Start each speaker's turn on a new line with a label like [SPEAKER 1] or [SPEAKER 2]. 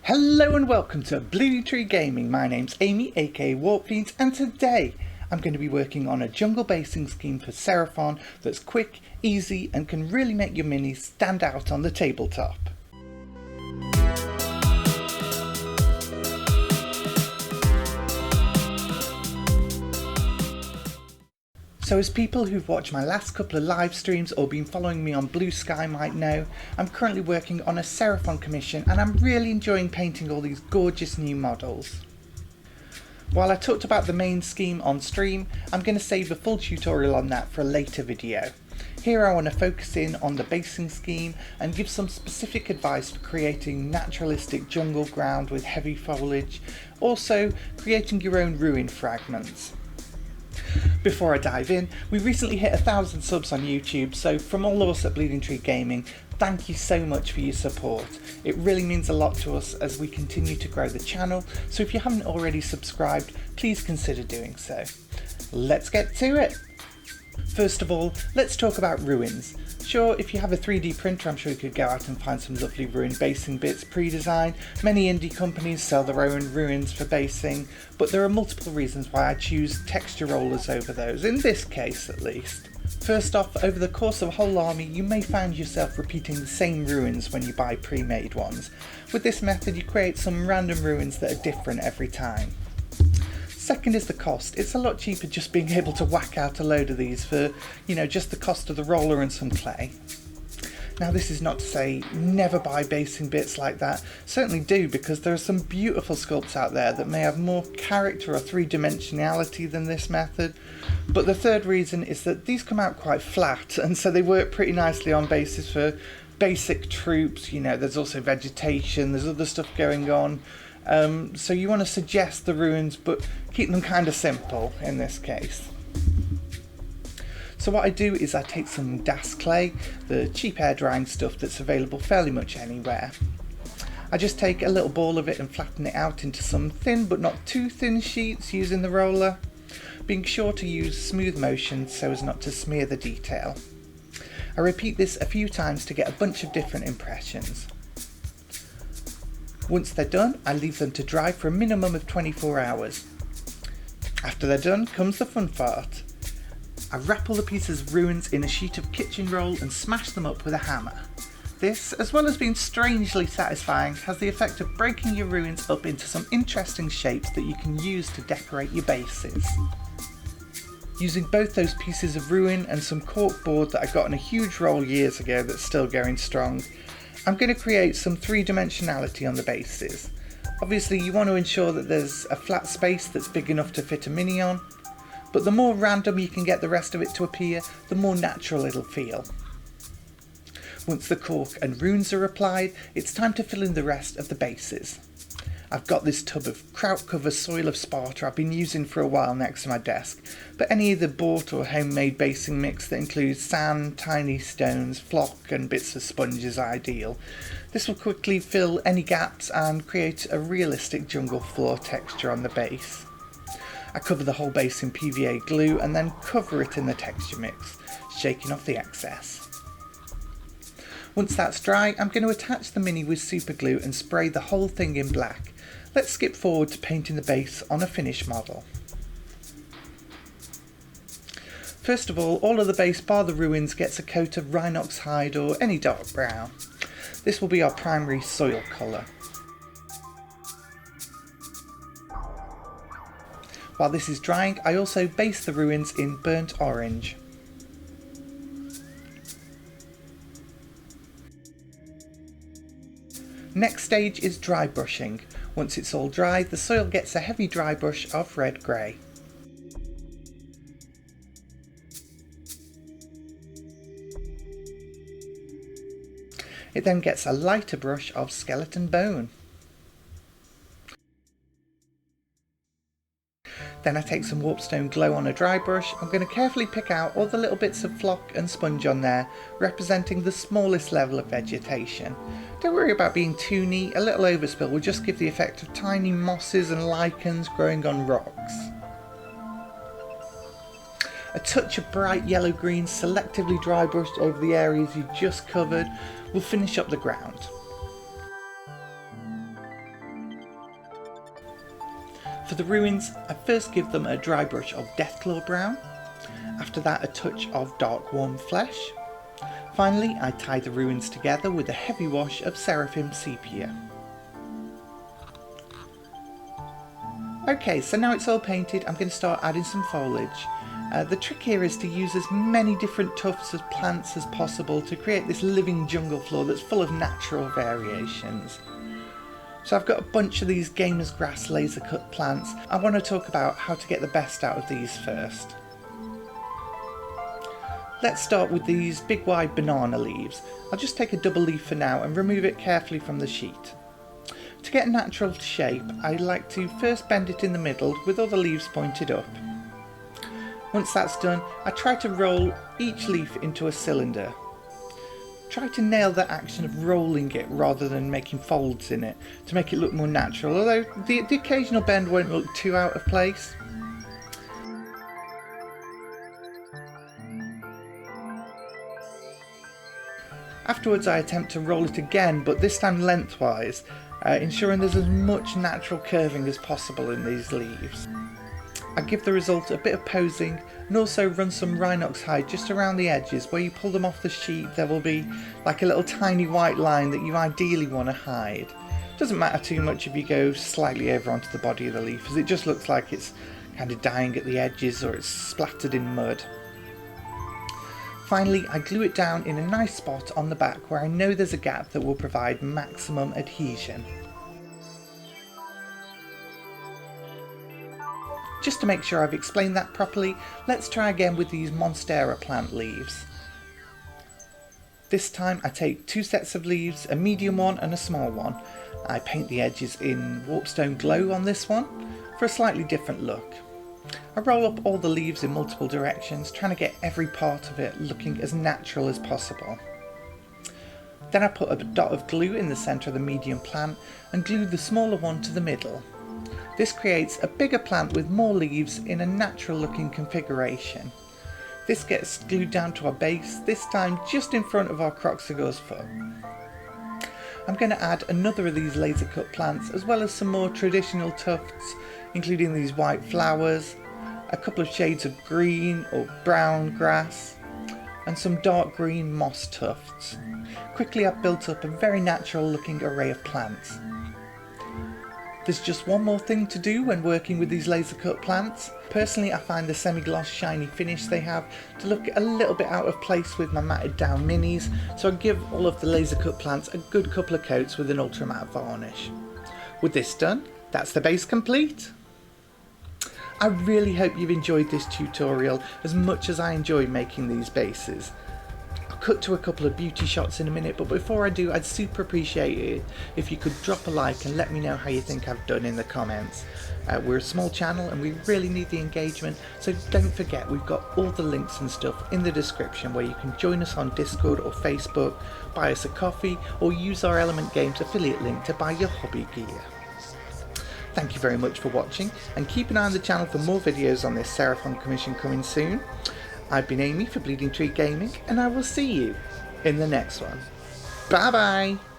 [SPEAKER 1] Hello and welcome to Bleeding Tree Gaming. My name's Amy, aka Warpfiend, and today I'm going to be working on a jungle basing scheme for Seraphon that's quick, easy, and can really make your minis stand out on the tabletop. So as people who've watched my last couple of live streams or been following me on Blue Sky might know, I'm currently working on a Seraphon commission and I'm really enjoying painting all these gorgeous new models. While I talked about the main scheme on stream, I'm going to save a full tutorial on that for a later video. Here I want to focus in on the basing scheme and give some specific advice for creating naturalistic jungle ground with heavy foliage, also creating your own ruin fragments. Before I dive in, we recently hit 1,000 subs on YouTube, so from all of us at Bleeding Tree Gaming, thank you so much for your support. It really means a lot to us as we continue to grow the channel, so if you haven't already subscribed, please consider doing so. Let's get to it! First of all, let's talk about ruins. Sure, if you have a 3D printer, I'm sure you could go out and find some lovely ruin basing bits pre-designed. Many indie companies sell their own ruins for basing, but there are multiple reasons why I choose texture rollers over those, in this case at least. First off, over the course of a whole army, you may find yourself repeating the same ruins when you buy pre-made ones. With this method, you create some random ruins that are different every time. Second is the cost. It's a lot cheaper just being able to whack out a load of these for, just the cost of the roller and some clay. Now this is not to say never buy basing bits like that. Certainly do, because there are some beautiful sculpts out there that may have more character or three-dimensionality than this method. But the third reason is that these come out quite flat, and so they work pretty nicely on bases for basic troops. There's also vegetation, there's other stuff going on. So you want to suggest the ruins, but keep them kind of simple in this case. So what I do is I take some DAS clay, the cheap air drying stuff that's available fairly much anywhere. I just take a little ball of it and flatten it out into some thin but not too thin sheets using the roller, being sure to use smooth motion so as not to smear the detail. I repeat this a few times to get a bunch of different impressions. Once they're done, I leave them to dry for a minimum of 24 hours. After they're done comes the fun part. I wrap all the pieces of ruins in a sheet of kitchen roll and smash them up with a hammer. This, as well as being strangely satisfying, has the effect of breaking your ruins up into some interesting shapes that you can use to decorate your bases. Using both those pieces of ruin and some cork board that I got in a huge roll years ago that's still going strong, I'm going to create some three-dimensionality on the bases. Obviously you want to ensure that there's a flat space that's big enough to fit a mini on, but the more random you can get the rest of it to appear, the more natural it'll feel. Once the cork and runes are applied, it's time to fill in the rest of the bases. I've got this tub of kraut cover soil of Sparta I've been using for a while next to my desk, but any either bought or homemade basing mix that includes sand, tiny stones, flock and bits of sponge is ideal. This will quickly fill any gaps and create a realistic jungle floor texture on the base. I cover the whole base in PVA glue and then cover it in the texture mix, shaking off the excess. Once that's dry, I'm going to attach the mini with super glue and spray the whole thing in black. Let's skip forward to painting the base on a finished model. First of all of the base bar the ruins gets a coat of rhinox hide or any dark brown. This will be our primary soil colour. While this is drying, I also base the ruins in burnt orange. Next stage is dry brushing. Once it's all dry, the soil gets a heavy dry brush of red-grey. It then gets a lighter brush of skeleton bone. Then I take some Warpstone glow on a dry brush. I'm going to carefully pick out all the little bits of flock and sponge on there, representing the smallest level of vegetation. Don't worry about being too neat, a little overspill will just give the effect of tiny mosses and lichens growing on rocks. A touch of bright yellow-green selectively dry brushed over the areas you just covered will finish up the ground. For the ruins, I first give them a dry brush of Deathclaw Brown, after that a touch of dark warm flesh. Finally, I tie the ruins together with a heavy wash of Seraphon Sepia. Okay, so now it's all painted, I'm going to start adding some foliage. The trick here is to use as many different tufts of plants as possible to create this living jungle floor that's full of natural variations. So I've got a bunch of these gamer's grass laser cut plants. I want to talk about how to get the best out of these first. Let's start with these big wide banana leaves. I'll just take a double leaf for now and remove it carefully from the sheet. To get a natural shape, I like to first bend it in the middle with all the leaves pointed up. Once that's done, I try to roll each leaf into a cylinder. Try to nail the action of rolling it rather than making folds in it to make it look more natural, although the occasional bend won't look too out of place. Afterwards I attempt to roll it again, but this time lengthwise, ensuring there's as much natural curving as possible in these leaves. I give the result a bit of posing and also run some Rhinox hide just around the edges. Where you pull them off the sheet there will be like a little tiny white line that you ideally want to hide. Doesn't matter too much if you go slightly over onto the body of the leaf, as it just looks like it's kind of dying at the edges or it's splattered in mud. Finally, I glue it down in a nice spot on the back where I know there's a gap that will provide maximum adhesion. Just to make sure I've explained that properly, let's try again with these Monstera plant leaves. This time I take two sets of leaves, a medium one and a small one. I paint the edges in Warpstone Glow on this one for a slightly different look. I roll up all the leaves in multiple directions, trying to get every part of it looking as natural as possible. Then I put a dot of glue in the centre of the medium plant and glue the smaller one to the middle. This creates a bigger plant with more leaves in a natural looking configuration. This gets glued down to our base, this time just in front of our Croxagor's foot. I'm going to add another of these laser cut plants as well as some more traditional tufts, including these white flowers, a couple of shades of green or brown grass, and some dark green moss tufts. Quickly I've built up a very natural looking array of plants. There's just one more thing to do when working with these laser cut plants. Personally, I find the semi-gloss shiny finish they have to look a little bit out of place with my matted down minis, so I give all of the laser cut plants a good couple of coats with an ultra matte varnish. With this done, that's the base complete. I really hope you've enjoyed this tutorial as much as I enjoy making these bases. I'll cut to a couple of beauty shots in a minute, but before I do, I'd super appreciate it if you could drop a like and let me know how you think I've done in the comments. We're a small channel and we really need the engagement, so don't forget we've got all the links and stuff in the description where you can join us on Discord or Facebook, buy us a coffee, or use our Element Games affiliate link to buy your hobby gear. Thank you very much for watching, and keep an eye on the channel for more videos on this Seraphon commission coming soon. I've been Amy for Bleeding Tree Gaming, and I will see you in the next one. Bye bye!